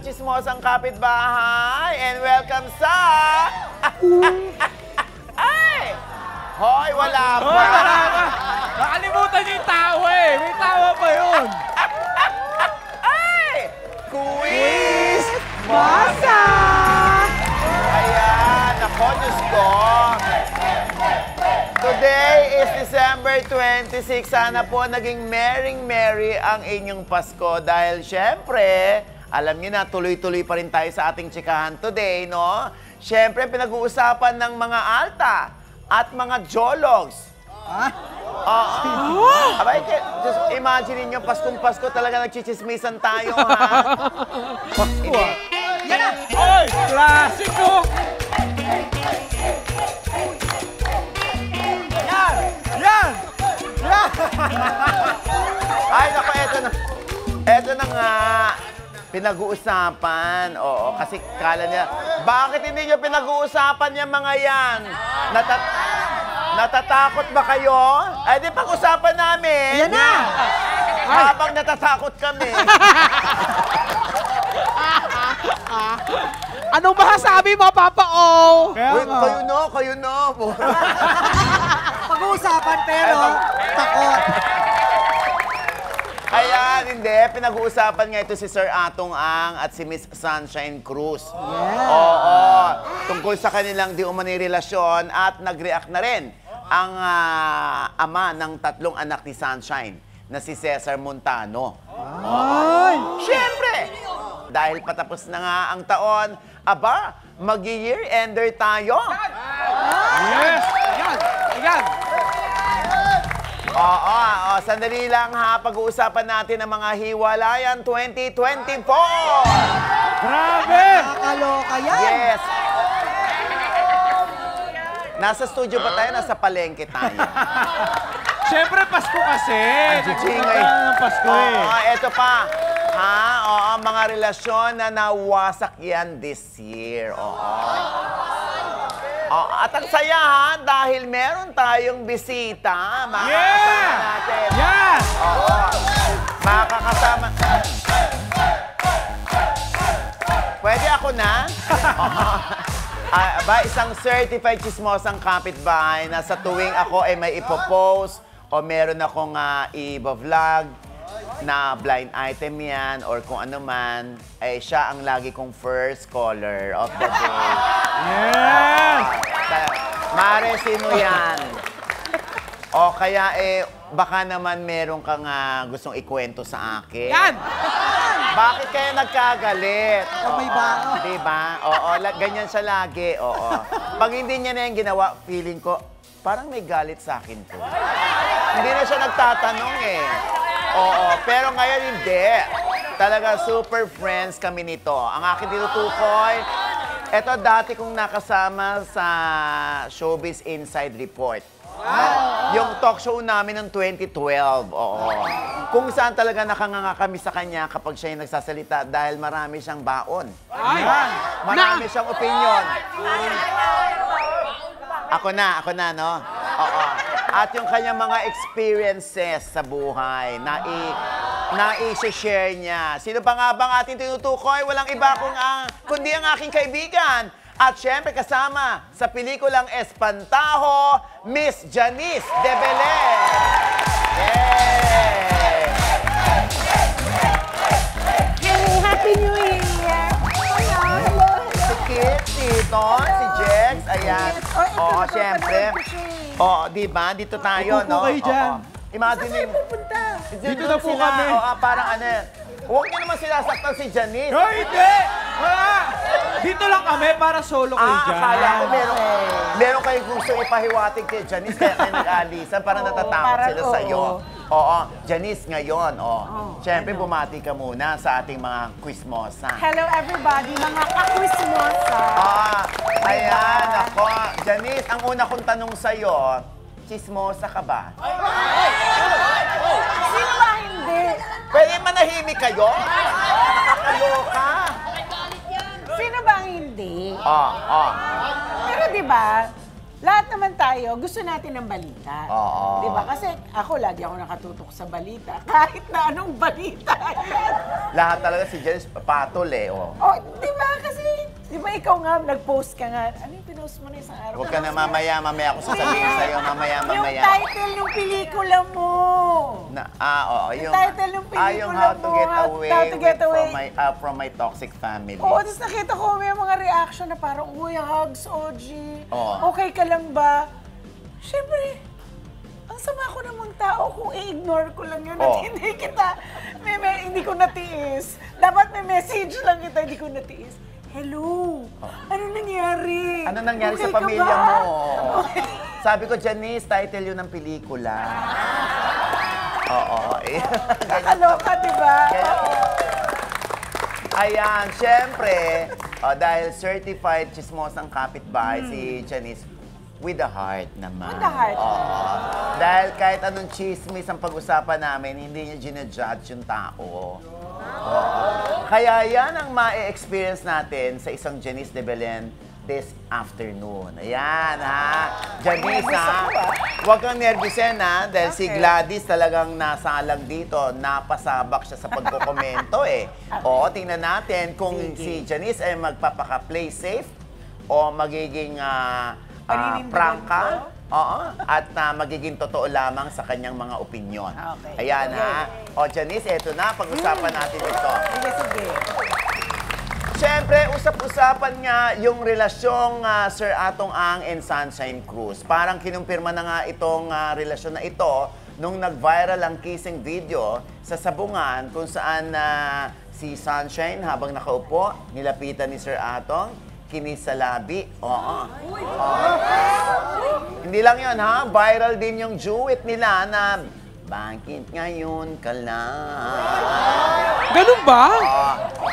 Chismosang Kapitbahay and welcome sa... Ay! Hoy, wala pa! Hoy, wala pa! Nakalimutan niyo yung tao eh! May tawa pa yun! Ay! Quiz Mosa! Ayan, ako, Diyos ko. Today is December 26. Sana po naging merry ang inyong Pasko dahil syempre, alam niyo na, tuloy-tuloy pa rin tayo sa ating tsikahan today, no? Syempre, pinag-uusapan ng mga alta at mga jologs. Abay, just imagine niyo, Paskong-Pasko talaga nagchichismisan tayo, ha? Yan na! Oy! Klasiko! Yan! Yan! Yan! Ay, naku, eto na. Eto na nga. Pinag-uusapan. Oo, kasi kala niya, bakit hindi niyo pinag-uusapan yung mga yan? Natatakot ba kayo? Ay, di pag-usapan namin. Yan na! Habang natatakot kami. Anong masasabi mo, Papa O? Uy, kayo no. Pag-uusapan pero takot. Ayan, hindi. Pinag-uusapan nga ito si Sir Atong Ang at si Miss Sunshine Cruz. Yeah. Oo. Tungkol sa kanilang di umano'y relasyon at nag-react na rin ang ama ng 3 anak ni Sunshine na si Cesar Montano. Ay! Siyempre! Dahil patapos na nga ang taon, aba, mag-year-ender tayo. Yes! Ayan! Ayan! Oo, sandali lang ha. Pag-uusapan natin ang mga hiwalayan 2024. Grabe! Nakakaloka yan! Yes. Nasa studio ba tayo? Nasa palengke tayo. Siyempre, Pasko kasi! Chichingay. ng Pasko eh. Oo, eto pa. Ha? Oo, mga relasyon na nawasak yan this year. Oo. At ang saya ha, dahil meron tayong bisita. Makakasama natin. Yan! Oo. Makakasama. Pwede ako na? Isang certified chismosang kapitbahay na sa tuwing ako ay may ipopost o meron akong i-vlog na blind item yan or kung ano man, ay siya ang lagi kong first caller of the day. Yes! Mare, sino yan? O kaya baka naman meron kang gustong ikwento sa akin. Yan! Bakit kayo nagkagalit? O may bao. Diba? Oo, ganyan siya lagi. Oo. Pag hindi niya na yung ginawa, feeling ko, parang may galit sa akin to. Hindi na siya nagtatanong eh. Oo, pero ngayon hindi. Talaga super friends kami nito. Ang aking tinutukoy, eto dati kong nakasama sa Showbiz Inside Report. Yung talk show namin ng 2012. Oo. Kung saan talaga nakanganga kami sa kanya kapag siya yung nagsasalita dahil marami siyang baon. Marami siyang opinion. Ako na, no? Oo. At yung kanyang mga experiences sa buhay na i-share niya. Sino pa nga bang ating tinutukoy? Walang iba kundi ang aking kaibigan. At syempre kasama sa pelikulang Espantajo, Miss Janice de Belen. Yay! Hey, Happy New Year! Hello! Si Kit, si Ton, si Jex, ayan. Oo, syempre. Oo, di ba? Dito tayo, no? Upo kayo dyan. Imagine Dito na po kami. Oo, parang ano. Huwag niyo naman sinasaktan si Janice. Hoy, hindi! Wala! Dito lang kami para solo kayo dyan. Akala ko meron kayong gusto ipahiwatig kay Janice kaya kayo nag-aalisan para natatakot sila sa'yo. Oo, Janice ngayon. Siyempre, bumati ka muna sa ating mga quizmosa. Hello everybody, mga kakwismosa! Ayan, ako. Janice, ang una kong tanong sa'yo, chismosa ka ba? Sino ba hindi? Pwede manahimik kayo? Nakakaloka. Sino ba hindi? Oo. Pero di ba, lahat naman tayo, gusto natin ng balita. Oo. Di ba? Kasi ako, lagi ako nakatutok sa balita. Kahit na anong balita. Lahat talaga si Janice patol eh. Oh. Oh, di ba? Kasi, di ba ikaw nga, nag-post ka nga. Ano yung pinost mo na isang araw? Huwag ka na mamaya ako sasabihin sa'yo, mamaya. Yung title ng pelikula mo. Oo. Yung title ng pelikula yung How to mo, Get How Away, to Get Away. From my Toxic Family. Oo, tapos nakita ko may mga reaction na parang, uy, hugs, OG. Oo. Okay ka lang ba? Siyempre, ang sama ko namang tao kung i-ignore ko lang yun at Oo. hindi kita, hindi ko natiis. Dapat may message lang kita, hindi ko natiis. Hello, ano nangyari? Ano nangyari Okay sa ka pamilya ba? mo? Sabi ko, Janice, title yun ng pelikula. Oo. Kakaloka, di ba? Ayan, syempre, dahil certified chismosang kapitbahay si Janice, with the heart naman. With the heart. Oo. Dahil kahit anong chismis ang pag-usapan namin, hindi niya ginajudge yung tao. Oo. Kaya yan ang ma-experience natin sa isang Janice de Belen this afternoon. Ayan, ha? Janice, ha? Huwag kang nervousin, ha? Dahil si Gladys talagang nasalang dito. Napasabak siya sa pagkokomento, eh. Oo, tingnan natin kung si Janice ay magpapaka-play safe o magiging prangka. Oo. At magiging totoo lamang sa kanyang mga opinyon. Okay. Ayan, ha? O, Janice, eto na. Pag-usapan natin ito. Sige, sige. Siyempre, usap-usapan nga yung relasyong Sir Atong Ang and Sunshine Cruz. Parang kinumpirma na nga itong relasyon na ito nung nag-viral ang kissing video sa sabungan kung saan si Sunshine habang nakaupo, nilapitan ni Sir Atong, kinis sa labi. Oo. Hindi lang yun, ha? Viral din yung duet nila na bakit ngayon ka lang? Ganun ba?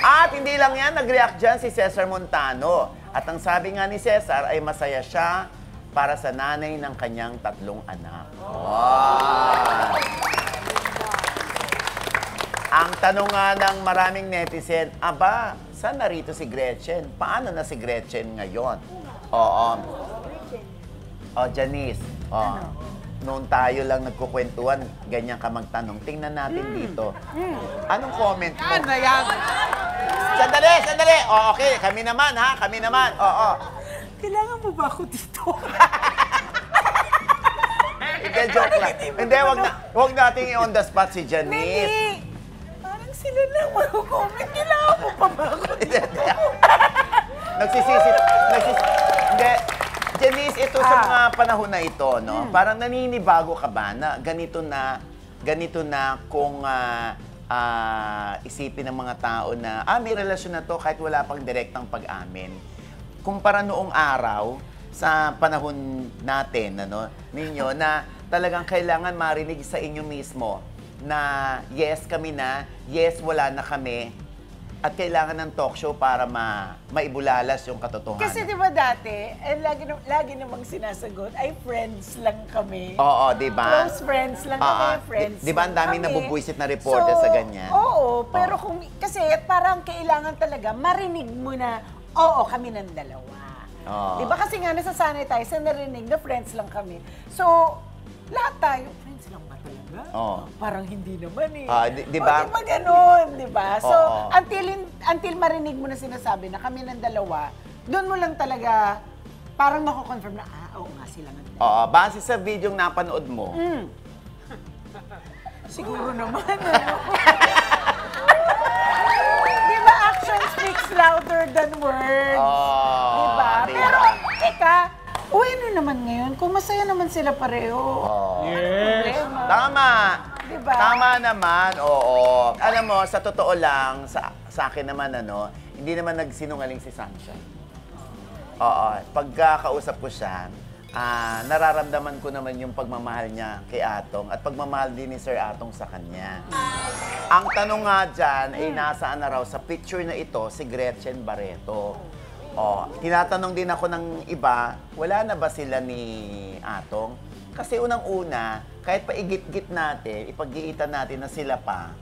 At hindi lang yan, nag-react dyan si Cesar Montano. At ang sabi nga ni Cesar ay masaya siya para sa nanay ng kanyang 3 anak. Wow! Ang tanong nga ng maraming netizen, aba, saan narito si Gretchen? Paano na si Gretchen ngayon? Oo. Janice. Noon tayo lang nagkukwentuhan, ganyan ka magtanong. Tingnan natin dito. Anong comment mo? Yan na yan. Sandali! Okay, kami naman, ha? Kami naman. Oo. Kailangan mo ba ako dito? Hindi, joke lang. Hindi, wag nating i-on the spot si Janice. Hindi! Parang sila lang mag-comment. Kailangan mo pa ba ako dito? Nagsisisi. Hindi. Janice, ito sa mga panahon na ito, no? Parang naninibago ka ba na ganito na kung isipin ng mga tao na, may relasyon na to kahit wala pang direktang pag-amin. Kumpara noong araw, sa panahon natin, ninyo, na talagang kailangan marinig sa inyo mismo na yes kami na, yes wala na kami, at kailangan ng talk show para maibulalas yung katotohanan. Kasi di ba dati, lagi namang sinasagot, ay friends lang kami. Oo, di ba? Close friends lang kami, friends Di ba ang lang daming kami. nabubuisit na reporter sa ganyan? Oo, pero kasi parang kailangan talaga marinig mo na, oo, kami ng dalawa. Di ba kasi nga nasasanay tayo sa narinig na friends lang kami. So, lahat tayo, friends lang ba talaga? Parang hindi naman eh. Di ba? Di ba ganun, di ba? So, Oo. until marinig mo na sinasabi na kami ng dalawa, doon mo lang talaga parang mako-confirm na, oo nga sila ng dalawa. Oo, base sa videong napanood mo. Siguro naman, Di ba, action speaks louder than words? Di ba? Pero, ano naman ngayon, kung masaya naman sila pareho. Yes. Problema. Tama. Diba? Tama naman, oo. Alam mo, sa totoo lang, sa akin naman, hindi naman nagsinungaling si Sunshine. Oo. Pagkakausap ko siya, nararamdaman ko naman yung pagmamahal niya kay Atong at pagmamahal din ni Sir Atong sa kanya. Ang tanong nga dyan ay nasaan na raw sa picture na ito si Gretchen Barreto. Tinatanong din ako ng iba, wala na ba sila ni Atong? Kasi unang-una, kahit paigit-git natin, ipag-iitan natin na sila pa,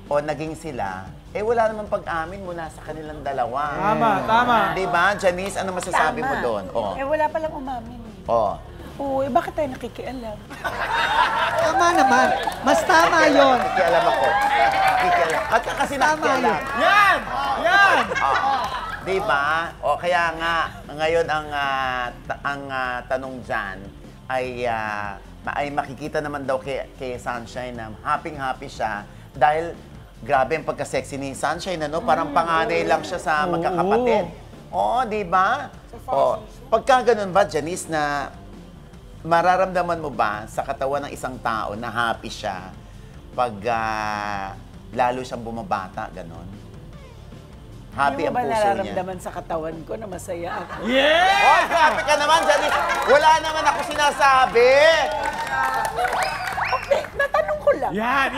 o naging sila, wala naman pag-amin mula sa kanilang dalawa. Tama. Di ba, Janice, ano masasabi mo doon? Oh. Wala palang umamin. Oh. Oo, bakit tayo nakikialam? Tama naman. Mas tama yun. Nakikialam ako. Nakikialam. At kasi nakikialam. Yan! Di ba? O kaya nga, ngayon ang tanong dyan ay makikita naman daw kay Sunshine na happy-happy siya dahil grabe ang pagka-sexy ni Sunshine, ano? Parang panganay lang siya sa magkakapatid. Oo, di ba? O, pagka ganun ba, Janice, na mararamdaman mo ba sa katawan ng isang tao na happy siya pag lalo siyang bumabata, ganon? Happy ang Hindi mo ba puso niya. nararamdaman sa katawan ko na masaya ako? Yeah! Oh, grabe ka naman, Janice. Wala naman ako sinasabi. Okay, natanong ko lang. Yan!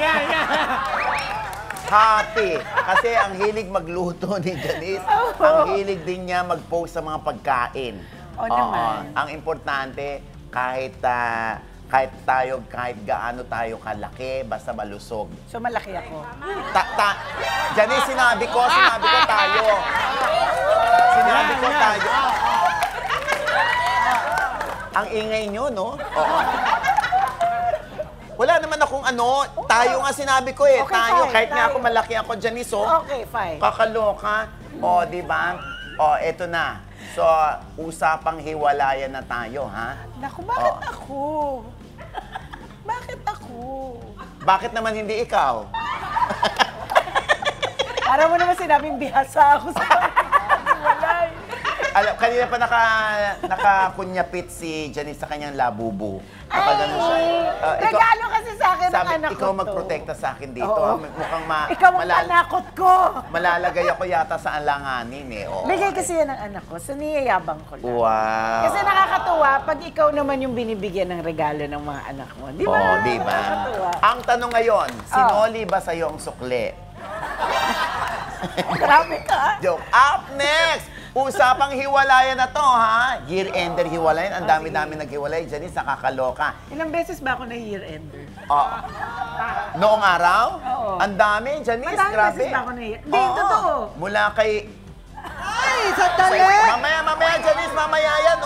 Happy. Kasi ang hilig magluto ni Janice, ang hilig din niya mag-post sa mga pagkain. Oo naman. Ang importante, kahit gaano tayo kalaki, basta malusog. So, malaki ako. Janice, sinabi ko tayo. Sinabi ko tayo. Ang ingay nyo, no? Oo. Wala naman akong tayo nga sinabi ko Okay, tayo. fine, Kahit nga tayo. ako malaki ako, Janice, Okay, fine. Kakaloka. Di ba? Eto na. So, usapang hiwalayan na tayo, ha? Naku, bakit ako? Bakit ako? Bakit naman hindi ikaw? Para mo naman sinabing bihasa ako sa walay. Kanina pa nakakunyapit si Janice sa kanyang labubu. Nakaganon siya. Regalo kasi sa akin ng Sabi, anak ko ikaw to. magprotekta sa akin dito. Oo. Mukhang Ikaw ang panakot ko. malalagay ako yata sa alanganin, Oo. Bigay kasi yan ng anak ko, so niyayabang ko lang. Wow. Kasi nakakatuwa pag ikaw naman yung binibigyan ng regalo ng mga anak mo. Di ba? Di ba? Nakakatuwa. Ang tanong ngayon, sinoli ba sa'yo ang sukli? Grabe ka. Joke. Up next! Usapang hiwalayan na to, ha? Year-ender hiwalayan. Ang dami-dami naghiwalay. Janice, nakakaloka. Ilang beses ba ako na year-ender? Noong araw? Oo. Ang dami, Janice. Madaming Grabe. beses ba ako na year? Hindi, totoo. Mula kay... Ay, sandali. Mamaya, Janice, mamaya yan,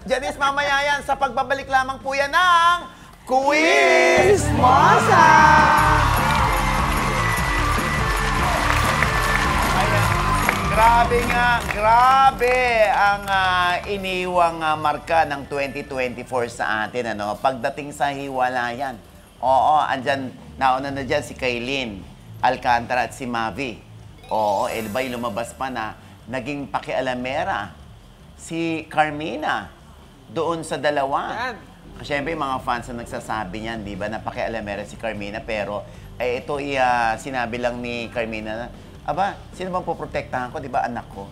Janice, mamaya yan. Sa pagbabalik lamang po yan ng... Quiz Mosa! Grabe ang iniwang marka ng 2024 sa atin, pagdating sa hiwalayan. Oo, andyan, nauna na dyan si Kaylin Alcantara at si Mavi. Oo, ba'y lumabas pa na naging pakialamera si Carmina doon sa dalawa. Siyempre, yung mga fans na nagsasabi niyan, di ba, na pakialamera si Carmina, pero ito sinabi lang ni Carmina na, aba, sino bang poprotektahan ko? Di ba, anak ko?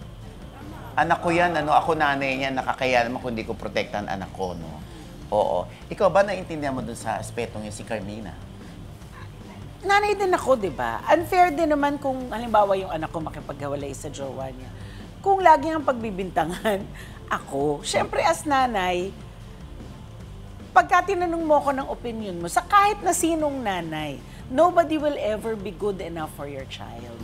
Anak ko yan, ako nanay niya, nakakaya naman kung di ko protektahan anak ko, no? Oo. Ikaw ba naintindihan mo dun sa aspetong yun si Carmina? Nanay din ako, di ba? Unfair din naman kung halimbawa yung anak ko makipaghiwalay sa jowa niya. Kung lagi ang pagbibintangan ako, syempre as nanay, pagka tinanong mo ko ng opinion mo, sa kahit na sinong nanay, nobody will ever be good enough for your child.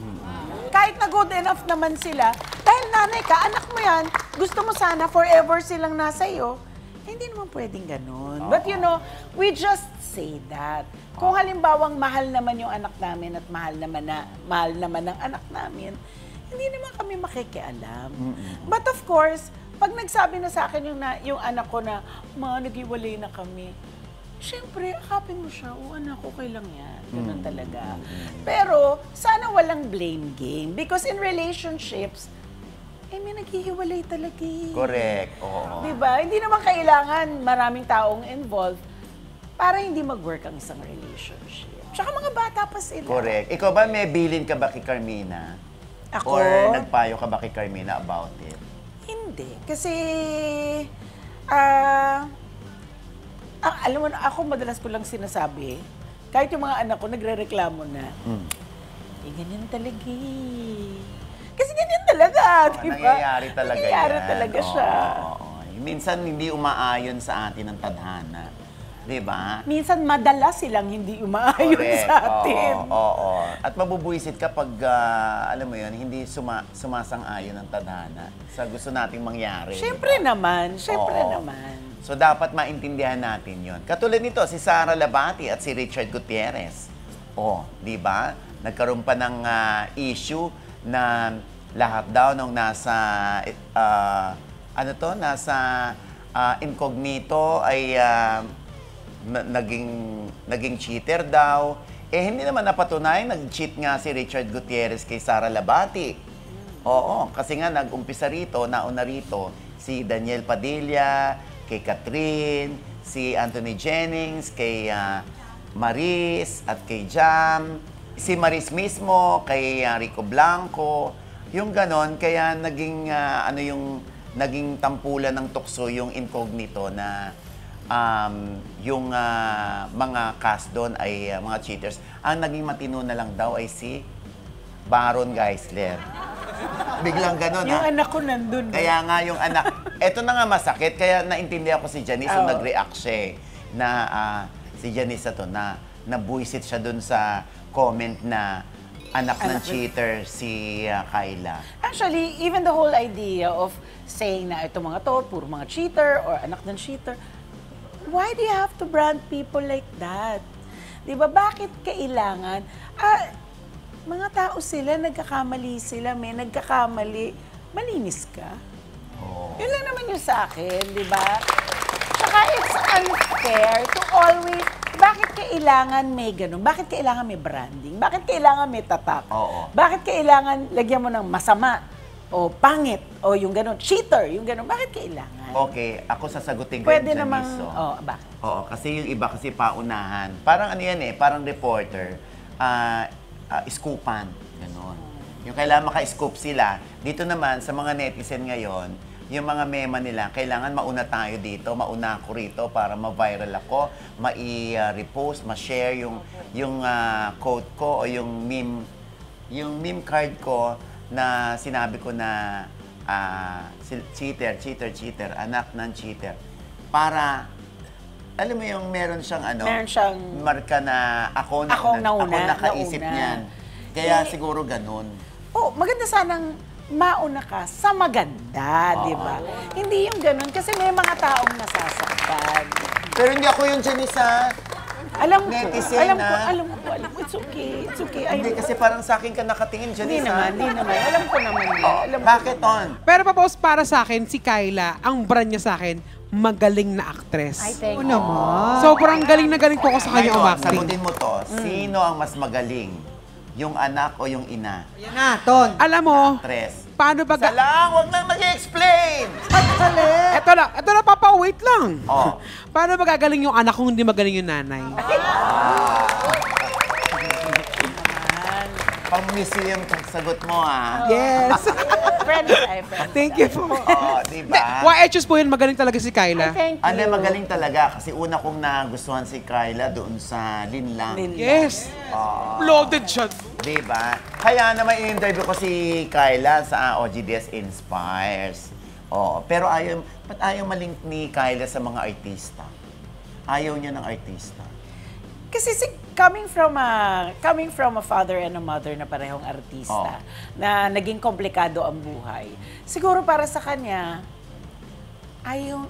Kahit na good enough naman sila, dahil nanay ka, anak mo yan, gusto mo sana forever silang nasa iyo, hindi naman pwedeng ganun. But you know, we just say that. Kung halimbawang mahal naman yung anak namin at mahal naman ang anak namin, hindi naman kami makikialam. But of course, pag nagsabi na sa akin yung anak ko na, ma, naghiwalay na kami, siyempre, akapin mo siya, anak, okay lang yan. Ganun talaga. Pero, sana walang blame game. Because in relationships, may naghihiwalay talaga eh. Correct. Oo. Diba? Hindi naman kailangan maraming taong involved para hindi mag-work ang isang relationship. Tsaka mga bata pa sila. Correct. Ikaw ba, may bilin ka ba kay Carmina? Ako? Or nagpayo ka ba kay Carmina about it? Hindi. Kasi, alam mo, ako madalas ko lang sinasabi, kahit yung mga anak ko nagre-reklamo na, ganyan talaga eh. Kasi ganyan talaga, di ba? Nangyayari talaga Nangyayari yan. talaga siya. Oo. Minsan hindi umaayon sa atin ang tadhana. Di ba? Minsan madalas silang hindi umaayon Correct. sa atin. Oo. At mabubuisit kapag, alam mo yun, hindi sumasang-ayon ang tadhana sa gusto nating mangyari. Siyempre di ba? naman, siyempre Oo. naman. So, dapat maintindihan natin yon. Katulad nito, si Sara Labati at si Richard Gutierrez. Di ba? Nagkaroon pa ng issue na lahat daw nung nasa, nasa incognito ay naging cheater daw. Hindi naman napatunayan, nag-cheat nga si Richard Gutierrez kay Sara Labati. Oo, kasi nga nag-umpisa rito, nauna rito, si Daniel Padilla, kay Catherine, si Anthony Jennings, kay Maris at kay Jam, si Maris mismo, kay Rico Blanco, yung ganon, kaya naging, naging tampulan ng tukso yung incognito na yung mga cast doon ay mga cheaters. Ang naging matino na lang daw ay si Baron Geisler. Biglang ganon, Yung anak ko nandun. Kaya nga yung anak, eto na nga masakit, kaya naintindihan ko si Janice, so nag-react siya na si Janice na nabuisit siya dun sa comment na anak ng cheater si Kyla. Actually, even the whole idea of saying na ito mga to, puro mga cheater or anak ng cheater, why do you have to brand people like that? Di ba? Bakit kailangan? Mga tao sila, nagkakamali sila, may nagkakamali. Malinis ka. Yun lang naman yung sa akin, di ba? Saka it's unfair to always, bakit kailangan may ganun? Bakit kailangan may branding? Bakit kailangan may tatak? Oo. Bakit kailangan lagyan mo ng masama? O pangit? O yung ganun, cheater? Yung ganun, bakit kailangan? Okay, ako sasagutin ko Pwede yung namang, Janice. bakit? Oo, kasi yung iba kasi paunahan. Parang ano yan parang reporter, scoopan, gano'n. Yung kailangan maka-scoop sila. Dito naman, sa mga netizen ngayon, yung mga mema nila, kailangan mauna tayo dito, mauna ako rito para ma-viral ako, ma-repost, ma-share yung quote ko o yung meme card ko na sinabi ko na cheater, anak ng cheater. Para, alam mo yung meron siyang Meron siyang marka na ako nakaisip niyan. Kaya siguro ganun. Maganda sanang mauna ka sa maganda, di ba? Hindi yung ganun, kasi may mga taong nasasaktan. Pero hindi ako yung Janice, Alam ko, Netizen, alam ko. It's okay. Hindi, kasi parang sa akin ka nakatingin, Janice, Hindi naman. Alam ko naman yan. Alam ko Bakit, naman. On? Pero boss, para sa akin, si Kyla, ang brand niya sa akin, magaling na actress. Ay, thank Oo you. naman. Sobrang galing na galing po ako sa kanya Ngayon, umacting. sagutin mo to, sino ang mas magaling? Yung anak o yung ina? Yan na, Ton. Alam mo, Tres. paano ba... Isa lang, huwag nang mag-explain! Eto na, papa, wait lang. Oh. Paano ba gagaling yung anak kung hindi magaling yung nanay? Pang-museum kang sagot mo, Yes. Friends. Thank you po. Oo, diba? YHS po yun, magaling talaga si Kyla. Thank you. Ano, magaling talaga. Kasi una kong nagustuhan si Kyla doon sa Linlang. Yes. Loaded siya. Diba? Kaya naman in-interview ko si Kyla sa OGDS Inspires. Pero ba't ayaw malink ni Kyla sa mga artista? Ayaw niya ng artista. Kasi coming from a father and a mother na parehong artista, na naging komplikado ang buhay, siguro para sa kanya,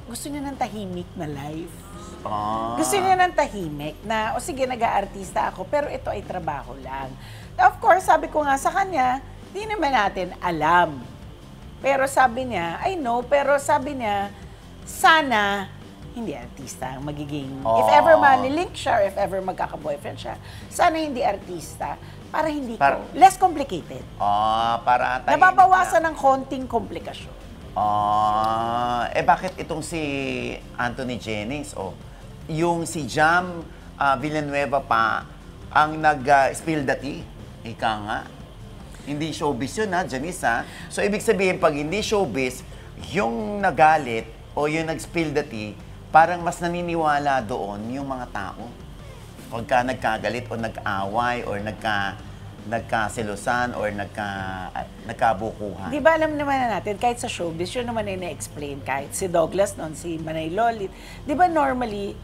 gusto niya ng tahimik na life. Gusto niya ng tahimik na, sige, nag-aartista ako, pero ito ay trabaho lang. Of course, sabi ko nga sa kanya, di naman natin alam. Pero sabi niya, I know, pero sabi niya, sana hindi artista ang magiging, if ever malilink siya, or if ever magkaka-boyfriend siya, sana hindi artista, para hindi less complicated. Para tahimik Nababawasan ng konting komplikasyon. Bakit itong si Anthony Jennings, yung si Jam Villanueva pa, ang nag-spill the tea? Ika nga. Hindi showbiz yun, Janice, So, ibig sabihin, pag hindi showbiz, yung nagalit o yung nag-spill the tea, parang mas naniniwala doon yung mga tao. Pagka nagkagalit o nag-away or nagkaselusan or nagkabukuhan. Di ba alam naman natin, kahit sa showbiz, yun naman ay na-explain. Kahit si Douglas noon, si Manay Lolit. Di ba normally,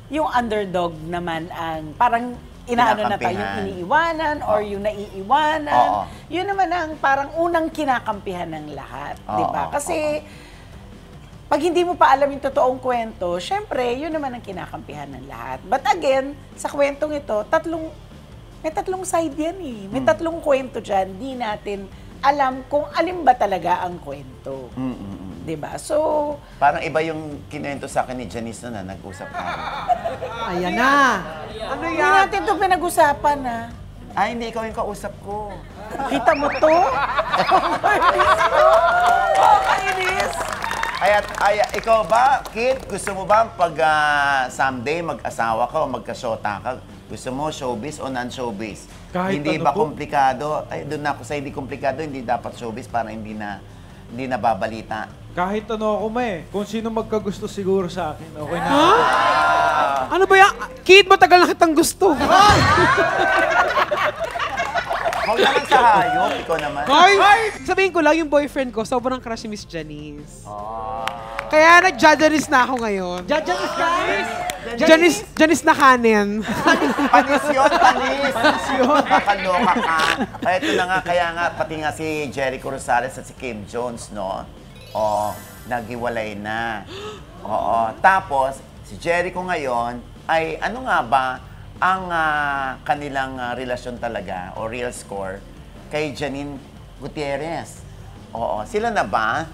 yung underdog naman ang parang inaano na tayo, yung iniiwanan or yung naiiwanan. Oo. Yun naman ang parang unang kinakampihan ng lahat, di ba? Kasi pag hindi mo pa alam yung totoong kwento, syempre, yun naman ang kinakampihan ng lahat. But again, sa kwentong ito, may tatlong side yan eh. May tatlong kwento dyan. Di natin alam kung alin ba talaga ang kwento. Diba? So, Parang iba yung kinento sa akin ni Janice na nag-usap tayo. Ayan na. Ano hindi natin ito pinag-usapan na. Ay, hindi ikaw yung kausap ko. Kita mo to? Kainis! Ikaw ba, Kid, gusto mo ba pag someday mag-asawa ka o magkasyota ka, gusto mo showbiz o non-showbiz? Kahit Hindi ano ba po. komplikado? Ay, doon na ako sa hindi komplikado, hindi dapat showbiz para hindi na babalita. Kahit ano ako kung sino magkagusto siguro sa akin, okay na. Ano ba yan? Kid, matagal na kitang gusto. Huwag naman sa hayop, ikaw naman. Ay! Sabihin ko lang, yung boyfriend ko, sobrang crush si Miss Janice. Kaya nag-Janice na ako ngayon. Janice guys! Janice na kanin. Panis yun, panis. Nakakaloka ka. Ito na nga, kaya nga, pati nga si Jericho Rosales at si Kim Jones, no? Oo, naghiwalay na. Oo. Tapos, si Jericho ngayon, ay ano nga ba ang kanilang relasyon talaga, o real score, kay Janine Gutierrez. Oo. Sila na ba?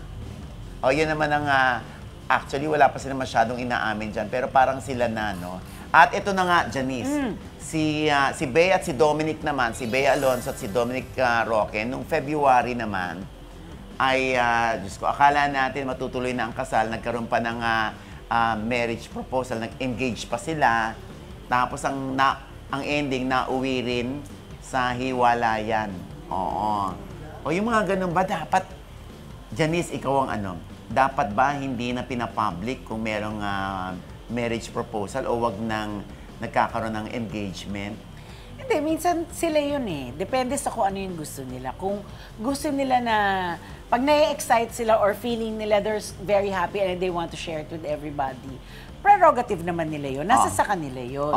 O, yun naman ang, actually, wala pa sila masyadong inaamin dyan, pero parang sila na, no? At ito na nga, Janice, si Bea at si Dominic naman, si Bea Alonso at si Dominic Roque, nung February naman, ay, Diyos ko, akala natin matutuloy na ang kasal, nagkaroon pa ng marriage proposal, nag-engage pa sila, tapos ang ending, nauwi rin sa hiwalayan. Oo. O yung mga ganun ba, dapat, Janice, ikaw ang ano, dapat ba hindi na pinapublic kung merong marriage proposal o wag nang nagkakaroon ng engagement? Hindi, minsan sila yun eh. Depende sa kung ano yung gusto nila. Kung gusto nila na, pag na-excite sila or feeling nila they're very happy and they want to share it with everybody, prerogative naman nila yun. Nasa sa kanila yun.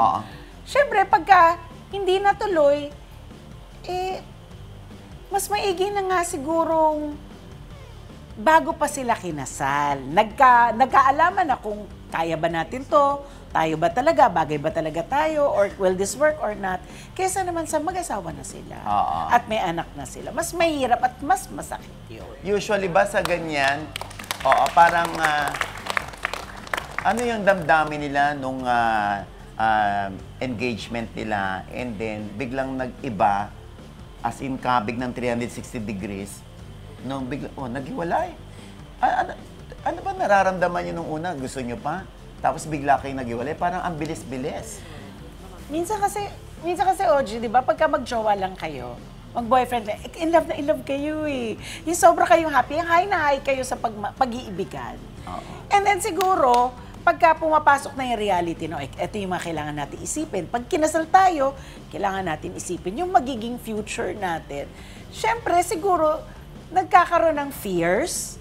Siyempre, pagka hindi natuloy, mas maigi na nga sigurong bago pa sila kinasal. Nagkaalaman na kung kaya ba natin to, tayo ba talaga, bagay ba talaga tayo, or will this work or not, kesa naman sa mag-asawa na sila. At may anak na sila. Mas mahirap at mas masakit yun. Usually ba sa ganyan, parang, ano yung damdamin nila nung engagement nila and then biglang nag-iba, as in kabig ng 360 degrees, nung biglang, naghiwalay. Ano ba nararamdaman niyo nung una? Gusto niyo pa? Tapos bigla kayong naghiwalay, parang ang bilis-bilis. Minsan kasi OG, di ba, pagka mag-jowa lang kayo, mag-boyfriend lang, in love kayo eh. Yung sobra kayong happy, high na high kayo sa pag-iibigan. And then siguro, pagka pumapasok na yung reality, no, ito yung mga kailangan natin isipin. Pag kinasal tayo, kailangan natin isipin yung magiging future natin. Siyempre, siguro, nagkakaroon ng fears.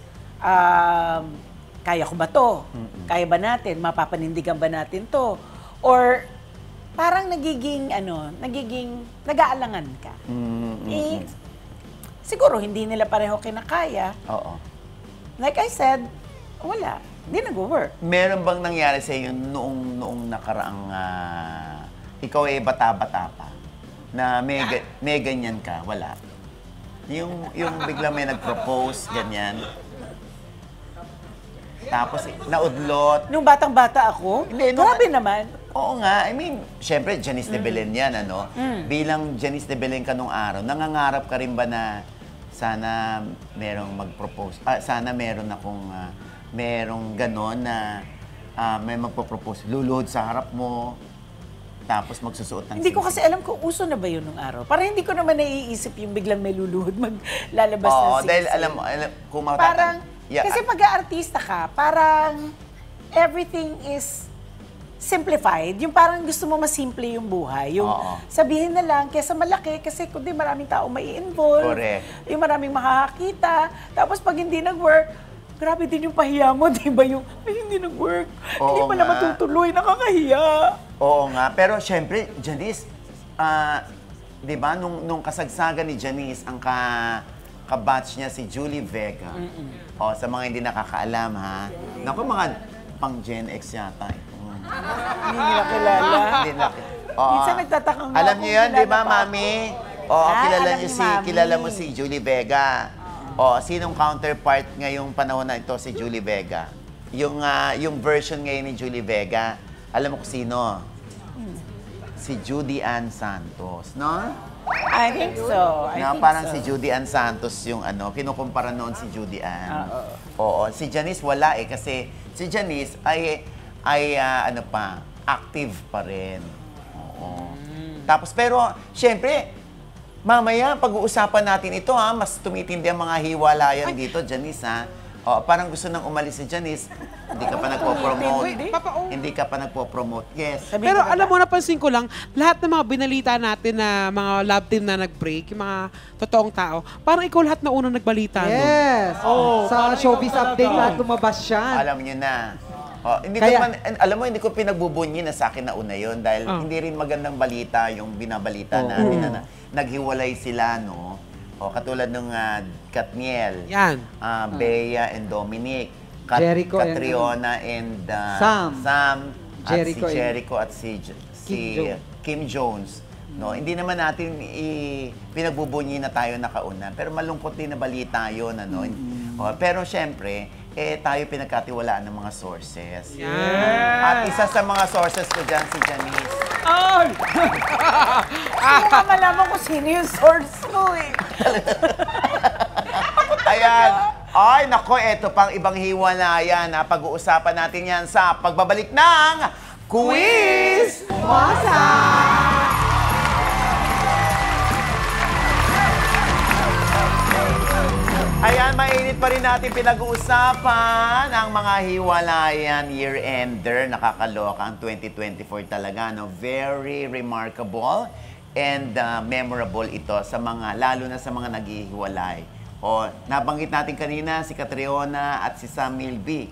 Kaya ko ba to? Kaya ba natin? Mapapanindigan ba natin to? Or parang nag-aalangan ka. Siguro hindi nila pareho kinakaya. Like I said, wala. Hindi nag-work. Meron bang nangyari sa iyo noong nakaraang, ikaw bata-bata pa, na may ganyan ka? Wala. Yung bigla may nag-propose, ganyan. Tapos naudlot. Nung batang-bata ako, grabe naman. Oo nga. I mean, syempre, Janice de Belen yan, ano? Bilang Janice de Belen ka nung araw, nangangarap ka rin ba na sana merong mag-propose? Sana meron akong, merong ganon na may magpo-propose. Luluhod sa harap mo, tapos magsusuot ng Hindi ko kasi alam kung uso na ba yun nung araw. Para hindi ko naman naiisip yung biglang may luluhod maglalabas ng siksi. Dahil alam kung parang, kasi pag-aartista ka, parang everything is simplified. Yung parang gusto mo masimple yung buhay. Yung sabihin na lang, kesa malaki, kasi kundi maraming tao may involve. Correct. Yung maraming makakakita. Tapos pag hindi nag-work, grabe din yung pahiya mo, di ba? Yung, ay, hindi nag-work. Hindi Oo pala nga. matutuloy, nakakahiya. Oo nga, pero syempre, Janice, di ba, nung kasagsagan ni Janice, ang kabatch niya si Julie Vega. O, sa mga hindi nakakaalam, ha? Naku, mga pang Gen X yata. Hindi nila kilala. Hindi na. Oo. Minsan nagtatakang nga Alam kung niyo yun, di kilala ba, pa ako. Mami? Oo, kilala alam niyo ni Mami. kilala mo si Julie Vega. O, sinong counterpart ngayong panahon na ito si Julie Vega? Yung version ngayon ni Julie Vega, alam mo kung sino? Si Judy Ann Santos, no? I think so. I think Parang so. si Judy Ann Santos yung kinukumpara noon si Judy Ann. Oo. Si Janice wala kasi si Janice ay active pa rin. Oo. Tapos pero, syempre, mamaya pag-uusapan natin ito mas tumitindi ang mga hiwalayan dito, Janice ha. Parang gusto nang umalis si Janice, hindi ka pa nagpo-promote. Hindi ka pa nagpo-promote. Yes. Pero alam mo, napansin ko lang, lahat ng mga binalita natin na mga love team na nag-break, yung mga totoong tao, parang ikaw lahat na unang nagbalita. Yes. Sa showbiz update lahat lumabas siya. Alam niyo na. Hindi Kaya- ko naman, alam mo, hindi ko pinagbubunyi na sa akin na una yun dahil hindi rin magandang balita yung binabalita natin na naghiwalay sila, no? Katulad ng Katniel, Yan. Bea and Dominic, Jericho and- Catriona and Sam. Jericho Jericho and- Jericho at si Kim Jones. No, hindi naman natin pinagbubunyi na tayo nakauna, pero malungkot din na balita 'yon, ano. Pero syempre, tayo pinagkatiwalaan ng mga sources. At isa sa mga sources ko diyan si Janice. Ay! Hindi ko malaman kung sino yung source ko eh. Ayan. Ay, nako, eto pang ibang hiwalayan. Pag-uusapan natin yan sa pagbabalik ng Quiz! Ayan, mainit pa rin natin pinag-uusapan ang mga hiwalayan year-ender. Nakakaloka ang 2024 talaga, no? Very remarkable and memorable ito sa mga, lalo na sa mga naghihiwalay. Nabanggit natin kanina si Catriona at si Sam Milby.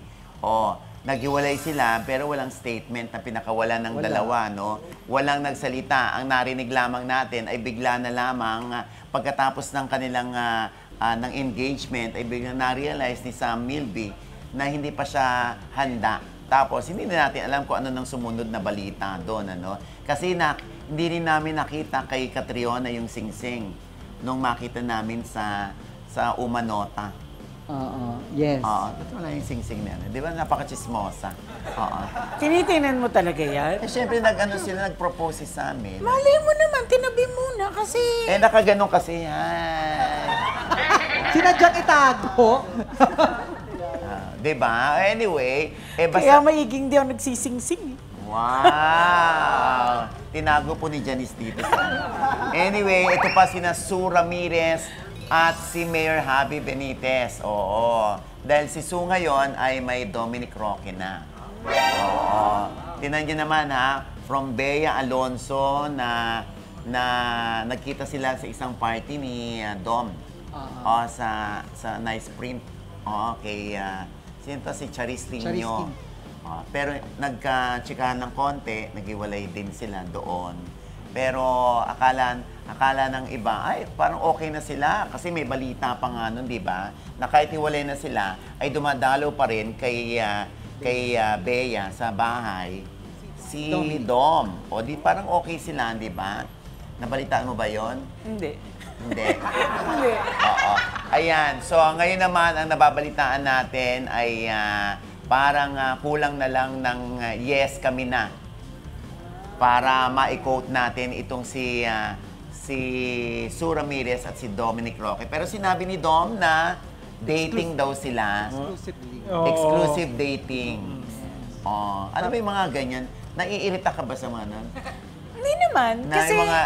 Naghiwalay sila pero walang statement na pinakawalan ng dalawa, no? Walang nagsalita. Ang narinig lamang natin ay bigla na lamang pagkatapos ng kanilang ng engagement ay biglang na-realize ni Sam Milby na hindi pa siya handa. Tapos hindi na natin alam kung ano nang sumunod na balita doon, ano? Kasi hindi rin namin nakita kay Catriona yung singsing nung makita namin sa Umanota. Yes. Ba't wala yung singsing na yan? Di ba napaka-chismosa? Tinitingnan mo talaga yan? Siyempre nag-propose sa amin. Malay mo naman, tinabi muna kasi... Nakaganon kasi yan. Sinadyang itago. Di ba? Anyway, Kaya basta... maiging di ako nagsisingsing. Wow! Tinago po ni Janice dito sa amin. Anyway, ito pa sina Sue Ramirez at si Mayor Javi Benitez. Oo. Dahil si Sue ngayon ay may Dominic Roque na. Oo. Tinan niyo naman ha, from Bea Alonso na nagkita sila sa isang party ni Dom. Sa Nice Print. Kay sino to? Si Charis Tinio. Pero nagka-chikahan ng konti, naghiwalay din sila doon. Pero akala ng iba, ay parang okay na sila kasi may balita pa nga nun, di ba? Na kahit hiwalay na sila, ay dumadalo pa rin kay Bea sa bahay si Dom. Di parang okay sila, di ba? Nabalitaan mo ba yon? Hindi. Hindi. Hindi. Oo. Ayan. So, ngayon naman, ang nababalitaan natin ay parang kulang na lang ng yes kami na para ma-quote natin itong si Sue Ramirez at si Dominic Roque. Pero sinabi ni Dom na dating daw sila. Exclusively. Exclusive dating. Ano ba yung mga ganyan? Naiirita ka ba sa mga nun? Hindi naman. Na Kasi, yung mga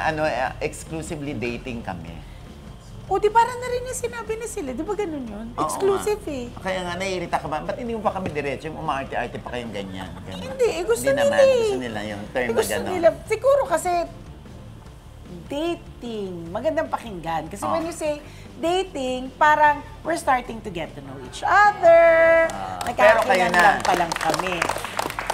exclusively dating kami. di parang na rin yung sinabi na sila. Di ba ganun yun? Oo Exclusive nga. eh. Kaya nga, naiirita ka ba? Ba't hindi mo pa kami diretso? Yung umaarte-arte pa kayong ganyan. Ganun. Hindi, gusto Hindi nila naman. eh. Gusto nila yung term na Gusto gano'n. nila. Siguro kasi, dating. Magandang pakinggan. Kasi when you say dating, parang we're starting to get to know each other. Pero kayo na. Lang pa lang kami.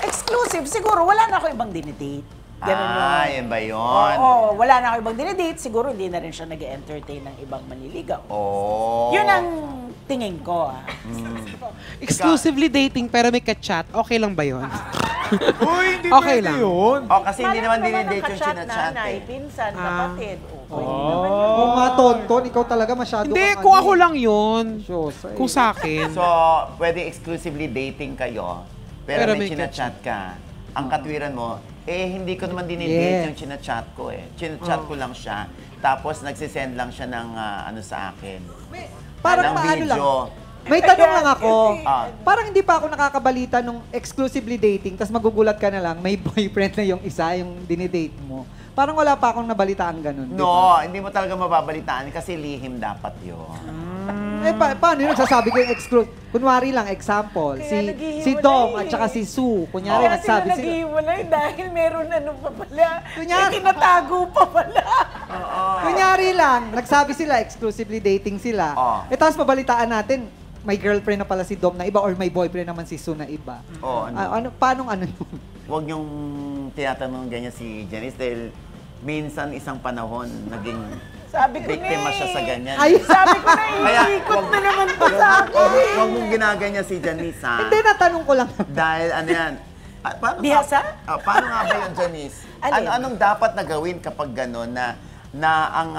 Exclusive, siguro wala na ako ibang dinidate. Ganun yun ba yun? Oo, wala na ako ibang dinidate. Siguro hindi na rin siya nag-entertain ng ibang manliligaw. Oh. Yun ang tingin ko. Exclusively dating pero may ka-chat, okay lang ba yun? Uy, hindi Okay pwede lang. yun. Kasi hindi naman dinidate yung chinachat nanay, eh. pinsan, kapatid. Okay. Oo nga, Tonton, ikaw talaga masyado Hindi, kang kung ano ako eh. lang yun. Diyosa eh. Kung sa akin. So, pwede exclusively dating kayo, pero may chinachat ka. Ang katwiran mo, hindi ko naman dinidate Yes. yung chinachat ko eh. Chinachat ko lang siya, tapos nagsisend lang siya ng ano sa akin. Parang ng paano lang. video. May tanong lang ako. Ah. Parang hindi pa ako nakakabalita nung exclusively dating, tapos magugulat ka na lang, may boyfriend na yung isa, yung dinidate mo. Parang wala pa akong nabalitaan ganun. di ba? No, hindi mo talaga mababalitaan kasi lihim dapat yun. Paano yun? Sasabi ko yung exclusive. Kunwari lang, example, Kaya si Dom naghihiwalay at saka si Sue. Kunyari, Kaya sila nagsabi sila. naghihiwalay dahil meron ano pa pala. Kunyari. May tinatago pa pala. Kunyari lang, nagsabi sila, exclusively dating sila. Oh. Tapos mabalitaan natin, may girlfriend na pala si Dom na iba or may boyfriend naman si Sue na iba. Oh, ano? Paano ano yun? Huwag niyong tinatanong ganyan si Janice dahil minsan isang panahon naging Sabi ko biktima na siya sa ganyan. Ay, Sabi ko na, Kaya, iikot na naman to sa akin. Huwag mong ginaganyan si Janice, ha? hindi, natanong ko lang. Dahil ano yan? Paano Bihasa? Paano nga ba yun, Janice? Alin? Anong dapat na gawin kapag gano'n na ang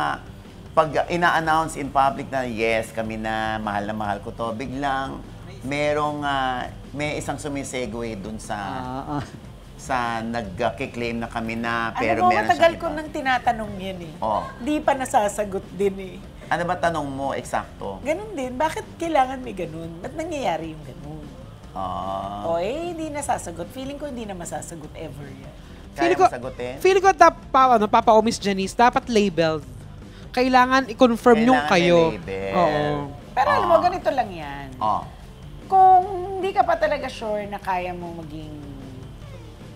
pag ina-announce in public na yes, kami na mahal ko to, biglang merong may isang sumisegue dun sa nagki-claim na kami na pero Ano mo, meron matagal siyang ko iba. nang tinatanong yan eh. Oh. Di pa nasasagot din eh. Ano ba tanong mo eksakto? Ganun din. Bakit kailangan may ganun? Ba't nangyayari yung ganun? O hindi nasasagot. Feeling ko hindi na masasagot ever yan. Kaya mo sagutin? Feeling ko Papa o Miss Janice, dapat labeled. Kailangan i-confirm yung Kailangan kayo. may label. Oo. Pero alam mo, ganito lang yan. Oh. Kung hindi ka pa talaga sure na kaya mo maging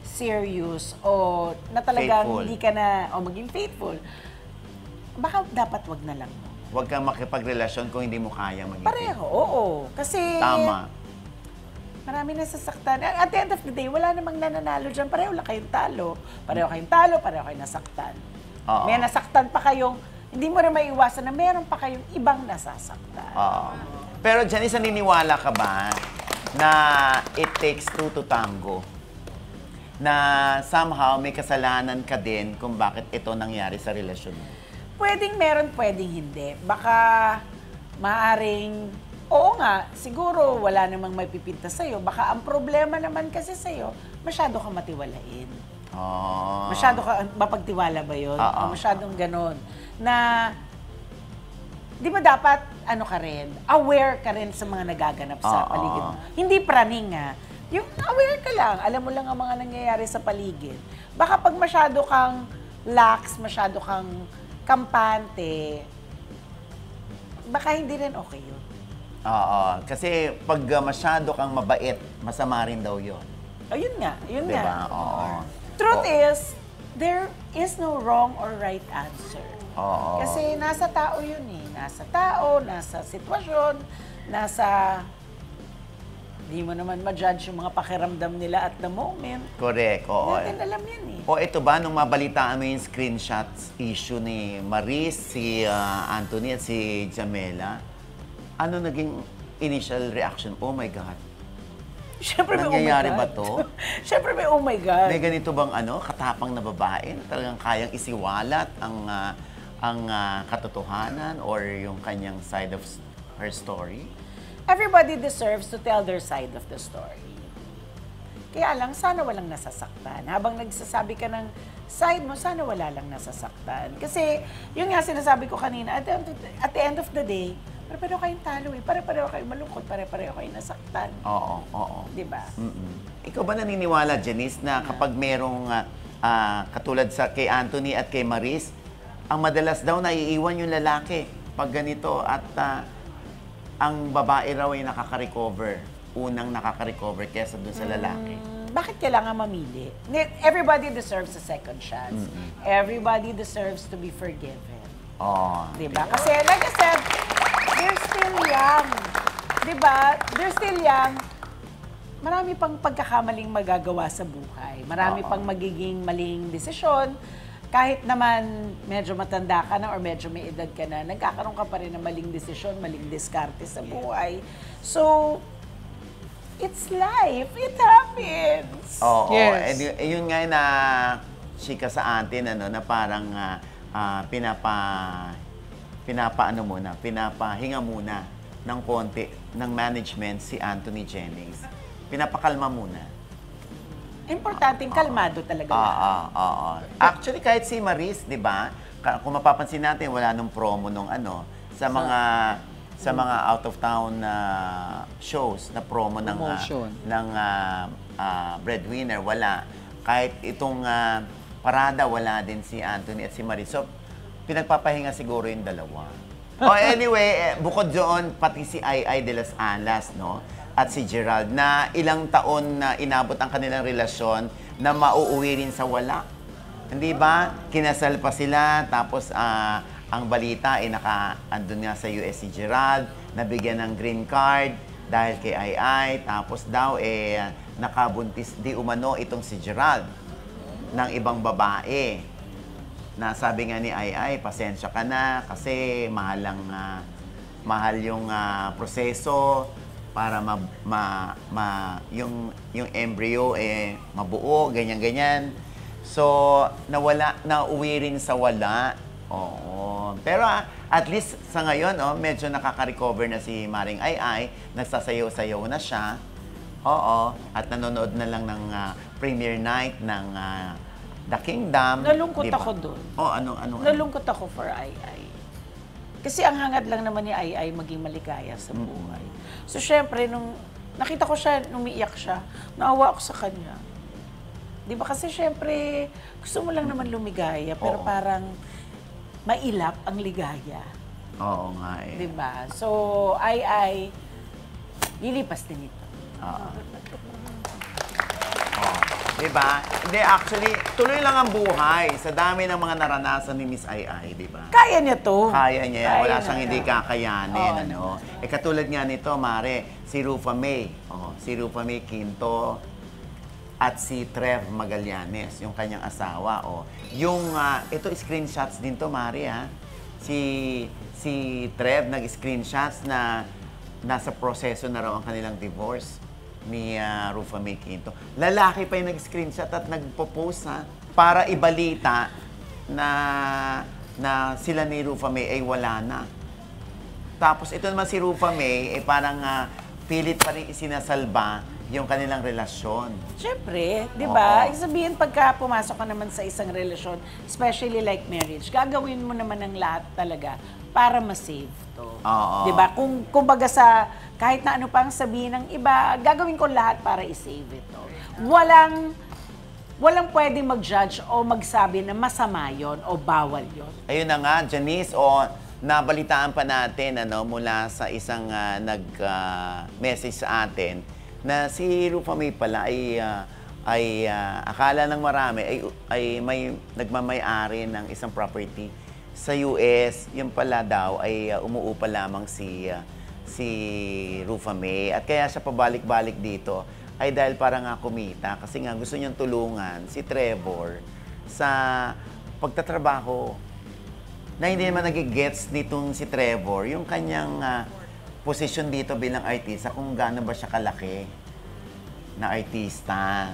serious o na talagang Faithful. hindi ka na, o maging faithful, baka dapat wag na lang. Huwag kang makipagrelasyon kung hindi mo kaya maging Pareho, oo. Kasi Tama. marami nasasaktan. At the end of the day, wala namang nananalo dyan. Pareho lang kayong talo. Pareho kayong talo, pareho kayong nasaktan. Oo. May nasaktan pa kayong, hindi mo rin maiwasan na meron pa kayong ibang nasasaktan. Oo. Pero Janice, naniniwala ka ba na it takes two to tango? Na somehow may kasalanan ka din kung bakit ito nangyari sa relasyon mo? Pwedeng meron, pwedeng hindi. Baka maaring, oo nga, siguro wala namang may pipinta sa'yo. Baka ang problema naman kasi sa'yo, masyado ka matiwalain. Oh. Masyado ka, mapagtiwala ba yun? Oo. O masyadong ganon. Na, di ba dapat, ano ka rin, aware ka rin sa mga nagaganap sa Oo. paligid mo. Hindi praning yung aware ka lang, alam mo lang ang mga nangyayari sa paligid. Baka pag masyado kang lax, masyado kang kampante, baka hindi rin okay yun. Oo. Kasi pag masyado kang mabait, masama rin daw yun. O yun nga, yun Diba? nga. Oo. Truth is, there is no wrong or right answer. Oo. Kasi nasa tao yun eh. Nasa tao, nasa sitwasyon, nasa... Hindi mo naman ma-judge yung mga pakiramdam nila at the moment. Correct. Oo. Natin alam yan eh. O ito ba, nung mabalitaan mo yung screenshots issue ni Maris, si Anthony at si Jamela, ano naging initial reaction? Oh my God. Siyempre may Nangyayari oh my ba God. to? Siyempre may oh my God. May ganito bang katapang na babae na talagang kayang isiwalat ang katotohanan or yung kanyang side of her story? Everybody deserves to tell their side of the story. Kaya lang, sana walang nasasaktan. Habang nagsasabi ka ng side mo, sana wala lang nasasaktan. Kasi, yun nga sinasabi ko kanina, at the end of the day, pare-pareho kayong talo eh. Pare-pareho kayong malungkot, pare-pareho kayong nasaktan. Oo. Diba? Ikaw ba naniniwala, Janice, na kapag merong katulad kay Anthony at kay Maris, ang madalas daw naiiwan yung lalaki pag ganito at ang babae raw ay nakaka-recover, unang nakaka-recover kesa dun sa lalaki? bakit kailangan mamili? Everybody deserves a second chance. Everybody deserves to be forgiven. Oh. Diba? Kasi like I said, they're still young. Diba? They're still young. Marami pang pagkakamaling magagawa sa buhay. Marami pang magiging maling desisyon. Kahit naman medyo matanda ka na or medyo may edad ka na, nagkakaroon ka pa rin ng maling desisyon, maling diskarte sa buhay. So, it's life. It happens. Oo. Yes. Yun nga na chika sa atin, ano, na parang pinapahinga muna ng konti ng management si Anthony Jennings. Pinapakalma muna. Importanteng kalmado talaga. Oo. Actually, kahit si Maris, di ba? Kung mapapansin natin, wala nung promo nung ano, sa mga out of town shows na promo ng Promotion. Breadwinner, wala. Kahit itong parada, wala din si Anthony at si Maris. So, pinagpapahinga siguro yung dalawa. Anyway, bukod doon, pati si Ai de las Alas, no? At si Gerald, na ilang taon na inabot ang kanilang relasyon na mauuwi rin sa wala. Hindi ba? Kinasal pa sila, tapos ang balita ay andun nga sa US si Gerald, nabigyan ng green card dahil kay Ai, tapos daw nakabuntis di umano itong si Gerald ng ibang babae. Na sabi nga ni Ai, pasensya ka na kasi mahal yung proseso para yung embryo mabuo, ganyan-ganyan. So, nauwi rin sa wala. Oo. Pero at least sa ngayon, medyo nakaka-recover na si Maring Ai. Nagsasayaw-sayaw na siya. Oo. At nanonood na lang ng premiere night ng The Kingdom. Nalungkot diba? ako doon. Ano? Nalungkot ako for Ai. Kasi ang hangad lang naman ni Ai maging maligaya sa buhay. So, syempre, nung nakita ko siya, umiiyak siya, naawa ako sa kanya. Di ba? Kasi syempre, gusto mo lang naman lumigaya, pero parang mailap ang ligaya. Oo nga eh. Di ba? So, Ai, lilipas din ito. Diba? Hindi, actually, tuloy lang ang buhay sa dami ng mga naranasan ni Miss Ai, diba? Kaya niya to. Kaya niya yan. Wala Kaya siyang na. hindi kakayanin. Oo. Katulad nga nito, Mare, si Rufa May. Si Rufa May Quinto at si Trev Magallanes, yung kanyang asawa. Ito, screenshots din to, Mare, ha? Si Trev nag-screenshots na nasa proseso na raw ang kanilang divorce ni Rufa May Quinto. Lalaki pa yung nag-screenshot at nagpo-post para ibalita na sila ni Rufa May ay wala na. Tapos ito naman si Rufa May parang pilit pa rin isinasalba yung kanilang relasyon. Siyempre, di ba? Sabihin, pagka pumasok ka naman sa isang relasyon, especially like marriage, gagawin mo naman ng lahat talaga para ma-save to. Di ba? Kung baga kahit na ano pang sabihin ng iba, gagawin ko lahat para i-save ito. Walang pwedeng mag-judge o magsabi na masama yon o bawal yon. Ayun na nga, Janice, nabalitaan pa natin mula sa isang nag-message sa atin na si Rufa May pala ay akala ng marami ay may nagmamay-ari ng isang property sa US. Yung pala daw ay umuupa lamang si Rufa May. At kaya siya pabalik-balik dito ay dahil para nga kumita. Kasi nga gusto niyang tulungan si Trevor sa pagtatrabaho. Na hindi naman nagigets nitong si Trevor yung kanyang posisyon dito bilang artista, kung gaano ba siya kalaki na artista.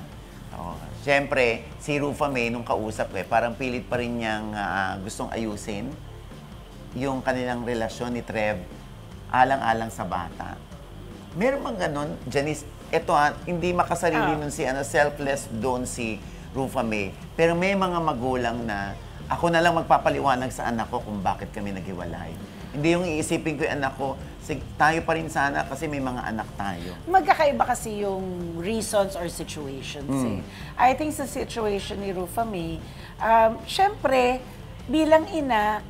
Siyempre, si Rufa May, nung kausap ko, parang pilit pa rin niyang gustong ayusin yung kanilang relasyon ni Trev alang-alang sa bata. Meron bang ganun, Janice? Ito hindi makasarili nun selfless doon si Rufa May. Pero may mga magulang na ako na lang magpapaliwanag sa anak ko kung bakit kami naghiwalay. Hindi yung iisipin ko yung anak ko, tayo pa rin sana kasi may mga anak tayo. Magkakaiba kasi yung reasons or situations I think sa situation ni Rufa May, syempre, bilang ina,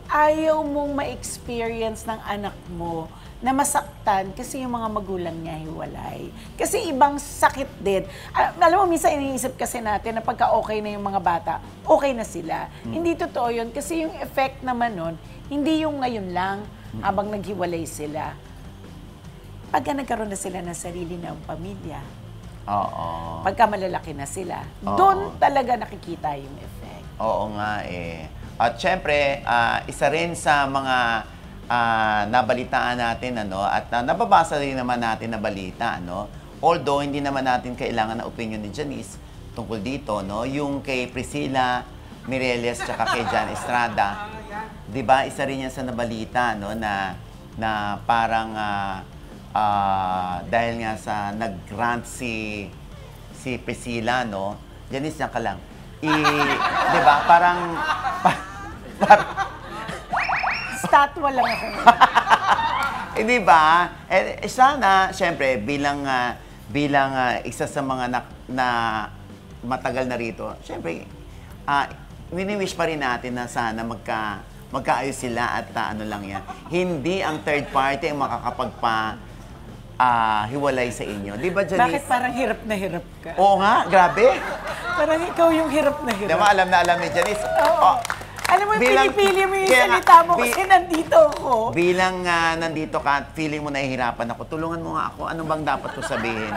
ayaw mong ma-experience ng anak mo na masaktan kasi yung mga magulang niya hiwalay. Kasi ibang sakit din. Alam mo, minsan iniisip kasi natin na pagka okay na yung mga bata, okay na sila. Hindi totoo yun kasi yung effect naman nun, hindi yung ngayon lang habang naghiwalay sila. Pagka nagkaroon na sila ng sarili ng pamilya, pagka malalaki na sila, doon talaga nakikita yung effect. Oo nga eh. At syempre, isa rin sa mga nabalitaan natin, at nababasa rin naman natin na balita, although hindi naman natin kailangan na opinion ni Janice tungkol dito, yung kay Priscilla Mireles tsaka kay Jan Estrada. 'Di ba? Isa rin yan sa nabalita, na parang dahil nga sa nag-grant si Priscilla, Janice, yan ka lang. 'Di ba? Parang Statwa lang ako. Hindi ba? Sana, syempre, bilang isa sa mga na matagal na rito, syempre, wini-wish pa rin natin na sana magkaayos sila at ano lang yan. Hindi ang third party ang hiwalay sa inyo. Di ba, Janice? Bakit parang hirap na hirap ka? Oo nga, grabe. Parang ikaw yung hirap na hirap. Di ba, alam na alam ni Janice? Oo. Alam mo, pinipili mo yung salita mo kasi nandito ako. Bilang nandito ka at feeling mo nahihirapan ako, tulungan mo nga ako. Ano bang dapat ko sabihin?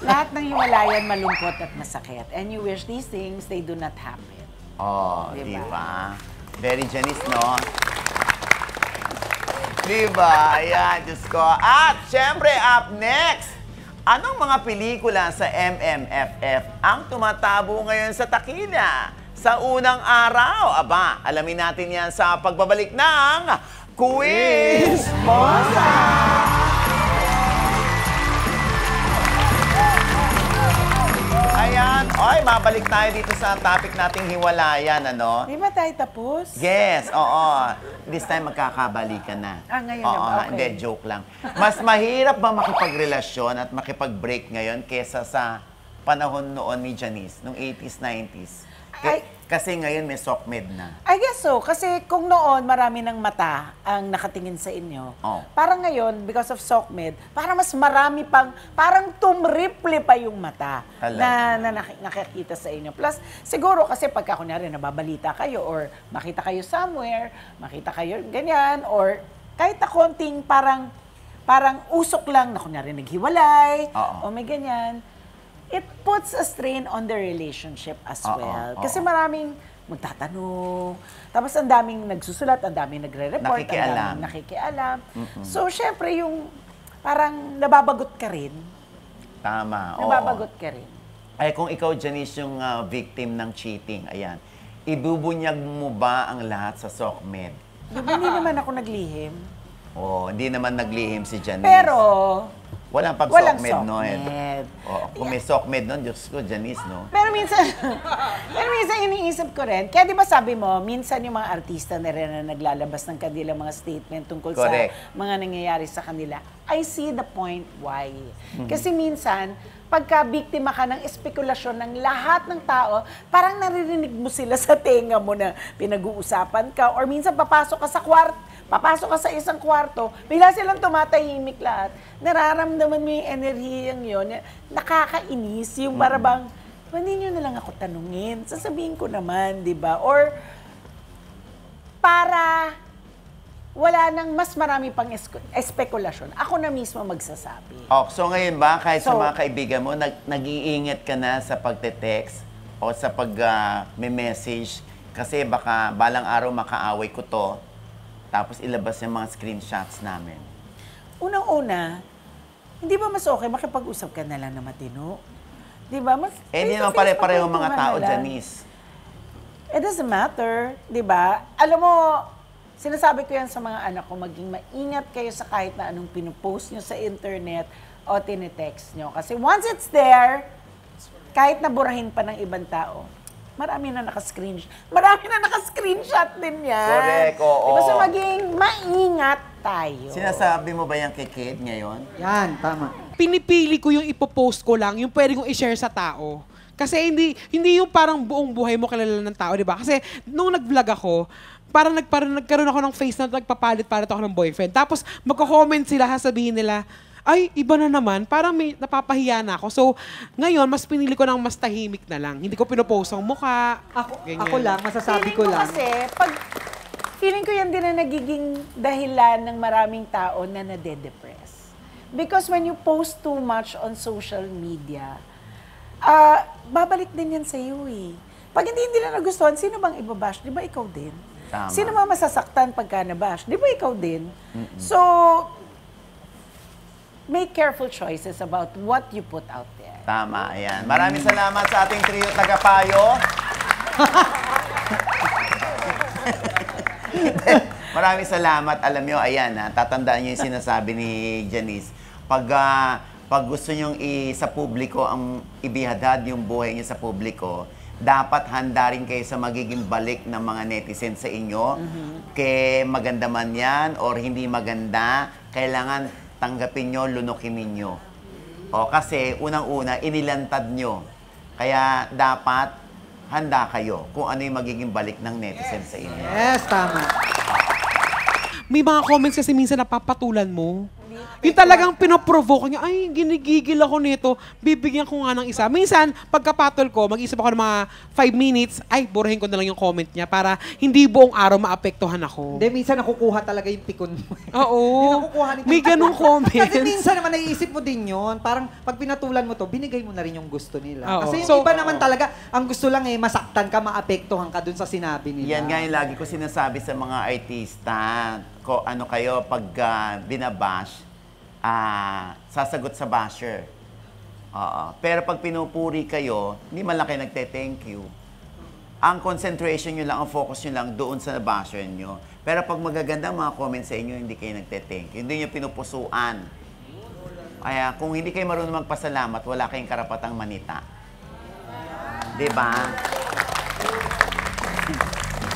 Lahat ng hiwalayan malungkot at masakit. And you wish these things, they do not happen. Oh, Diba? di ba? Very Janice, no? Di ba? Ayan, Diyos ko. At, syempre, up next, anong mga pelikula sa MMFF ang tumatabo ngayon sa takila? Sa unang araw, aba, alamin natin yan sa pagbabalik ng Quiz Mosa! Ayan, mabalik tayo dito sa topic nating hiwalayan, Di ba tayo tapos? Yes, oo. This time magkakabalikan na. Ngayon Oo, na ba? Okay. Hindi, joke lang. Mas mahirap ba makipagrelasyon at makipag-break ngayon kesa sa panahon noon ni Janice, nung 80s, 90s? Kasi ngayon may SOCMED na. I guess so. Kasi kung noon, marami ng mata ang nakatingin sa inyo. Parang ngayon, because of SOCMED, parang mas marami pang, parang tumriple pa yung mata na nakikita sa inyo. Plus, siguro kasi pagka kunyari nababalita kayo or makita kayo somewhere, makita kayo ganyan, or kahit na konting parang usok lang na kunyari naghiwalay, o may ganyan, it puts a strain on the relationship as well. Kasi maraming magtatanong, tapos ang daming nagsusulat, ang daming nagre-report, ang daming nakikialam. So, syempre, yung parang nababagot ka rin. Tama, Nababagot ka rin. Ay, kung ikaw, Janice, yung victim ng cheating, ayan, ibubunyag mo ba ang lahat sa SOCMED? Hindi naman ako naglihim. Hindi naman naglihim si Janice. Pero, walang pag-SOCMED noon. Kung may SOCMED noon, Diyos ko, Janice, no? Pero minsan iniisip ko rin, kaya di ba sabi mo, minsan yung mga artista na rin na naglalabas ng kanilang mga statement tungkol sa mga nangyayari sa kanila, I see the point why. Kasi minsan, pagka biktima ka ng espekulasyon ng lahat ng tao, parang naririnig mo sila sa tenga mo na pinag-uusapan ka, or minsan papasok ka sa isang kwarto, bigla silang tumatahimik lahat. Nararamdaman mo yung enerhiyang yun. Nakakainis. Yung parabang, hindi nyo na lang ako tanungin. Sasabihin ko naman, di ba? Or, para wala nang mas marami pang espekulasyon. Ako na mismo magsasabi. So ngayon ba, kahit sa mga kaibigan mo, nag-iingat ka na sa pagte-text o sa pag-message kasi baka balang araw makaaway ko to, tapos ilabas yung mga screenshots namin? Unang-una, hindi ba mas okay makipag-usap ka na lang na matino? Di ba? Hindi naman pare-pareho mga tao, Janice. It doesn't matter, di ba? Alam mo, sinasabi ko yan sa mga anak ko, maging maingat kayo sa kahit na anong pinupost nyo sa internet o tinetext nyo. Kasi once it's there, kahit naburahin pa ng ibang tao, marami na naka-screenshot din yan. Correct, oo. Diba? So maging maingat tayo. Sinasabi mo ba yung kay Kate ngayon? Yan, tama. Pinipili ko yung ipopost ko lang, yung pwede kong i-share sa tao. Kasi hindi yung parang buong buhay mo kilala ng tao, di ba? Kasi nung nag-vlog ako, parang nagkaroon ako ng face na nagpapalit-palit ako ng boyfriend. Tapos magko-comment sila, sasabihin nila, ay, iba na naman. Parang may napapahiya na ako. So, ngayon, mas pinili ko ng mas tahimik na lang. Hindi ko pinopost ang mukha. Ako lang, masasabi ko lang. Kasi, feeling ko yan din na nagiging dahilan ng maraming tao na nade-depress. Because when you post too much on social media, babalik din yan sa iyo eh. Pag hindi nila nagustuhan, sino bang ibabash? Di ba ikaw din? Tama. Sino ba masasaktan pagka nabash? Di ba ikaw din? So, make careful choices about what you put out there. Tama, ayan. Maraming salamat sa ating trio tagapayo. Maraming salamat. Alam nyo, ayan, tatandaan nyo yung sinasabi ni Janice. Pag gusto nyong sa publiko ang ibihadad yung buhay niyo sa publiko, dapat handa rin kayo sa magiging balik ng mga netizens sa inyo. Kaya maganda man yan or hindi maganda, kailangan tanggapin nyo, lunukin ninyo. O kasi unang-una, inilantad nyo. Kaya dapat handa kayo kung ano yung magiging balik ng netizens sa inyo. Yes, tama. May mga comments kasi minsan napapatulan mo. Yung talagang pinoprovoke niya, ay, ginigigil ako nito, bibigyan ko nga ng isa. Minsan, pagkapatol ko, mag-isip ako ng mga 5 minutes, ay, burahin ko na lang yung comment niya para hindi buong araw maapektuhan ako. Hindi, minsan nakukuha talaga yung pikon mo. Oo. Hindi nakukuha nito. May ganung comments. Kasi minsan naman naiisip mo din yun. Parang pag pinatulan mo to, binigay mo na rin yung gusto nila. Oo. Kasi yung So, iba naman talaga, ang gusto lang masaktan ka, maapektuhan ka dun sa sinabi nila. Yan nga yung lagi ko sinasabi sa mga artista. Ano kayo, pag binabash, sasagot sa basher. Pero pag pinupuri kayo, hindi man lang kayo nagte-thank you. Ang concentration nyo lang, ang focus nyo lang doon sa basher nyo. Pero pag magaganda ang mga comments sa inyo, hindi kayo nagte-thank you. Hindi nyo pinupusuan. Kaya kung hindi kayo marunong magpasalamat, wala kayong karapatang manita. Diba?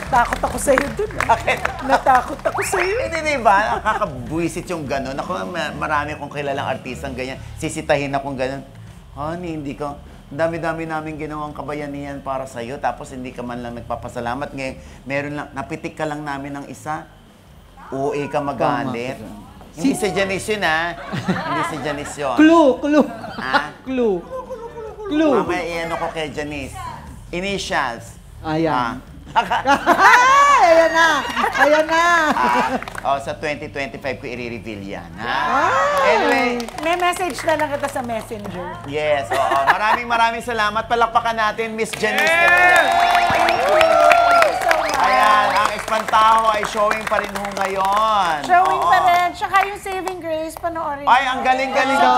Takot ako sa'yo dun. Bakit? Natakot ako sa'yo. Hindi, diba? Nakakabuisit yung gano'n. Ako, marami akong kilalang artistang ganyan. Sisitahin akong gano'n. Honey, hindi ko. Dami-dami namin ginawang kabayanihan para sa'yo. Tapos hindi ka man lang nagpapasalamat. Ngayon, meron lang, napitik ka lang namin ng isa. Uwi ka magalit. Hindi si Janice yun, ha? Hindi si Janice yun. Clue. Ha? Clue. Mamaya iyan ako kay Janice. Initials. Ayan. Ayan na. Sa 2025 ko i-reveal yan. Ha? Anyway, May message na lang kita sa messenger. yes, oo. Maraming salamat. Palakpakan natin, Miss Janice. Ayan, ang Espantaho ay showing pa rin ho ngayon. Showing Oo. pa rin. Tsaka yung Saving Grace, panoorin. Ay, ang galing-galing ng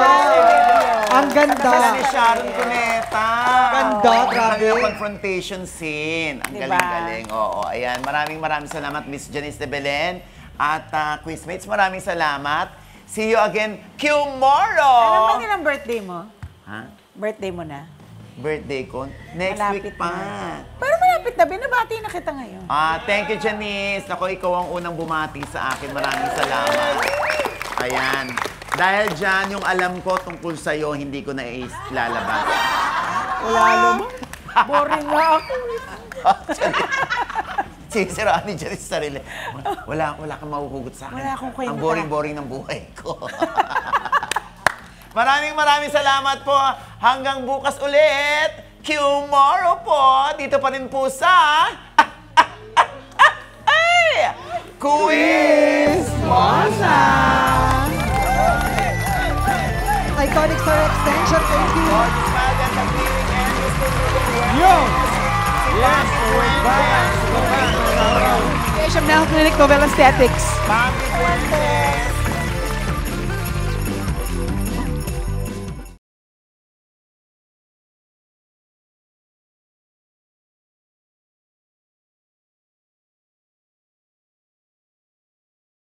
Ang ganda. Sila ni Sharon Cuneta. Ganda, grabe. Yung confrontation scene. Ang Diba? galing-galing. Oo, ayan. Maraming salamat, Miss Janice de Belen. At quizmates, maraming salamat. See you again tomorrow. Ano ba nilang birthday mo? Ha? Birthday mo na? Birthday ko? Next Malapit week pa. na. Pero malapit na. Binabati na kita ngayon. Thank you, Janice. Ako, ikaw ang unang bumati sa akin. Maraming salamat. Ayan. Dahil dyan, yung alam ko tungkol sa'yo, hindi ko na ilalabas. Wala naman. Boring nga ako. Sinisiraan ni Janice sa sarili. Wala kang mahuhugot sa akin. Wala akong kwenta. Ang boring-boring ng buhay ko. Maraming salamat po. Hanggang bukas ulit. Tomorrow po. Dito pa rin po sa... Quiz Mosa! Iconic Star Extension, thank you. Asian Medical Clinic Novel Aesthetics. Happy birthday!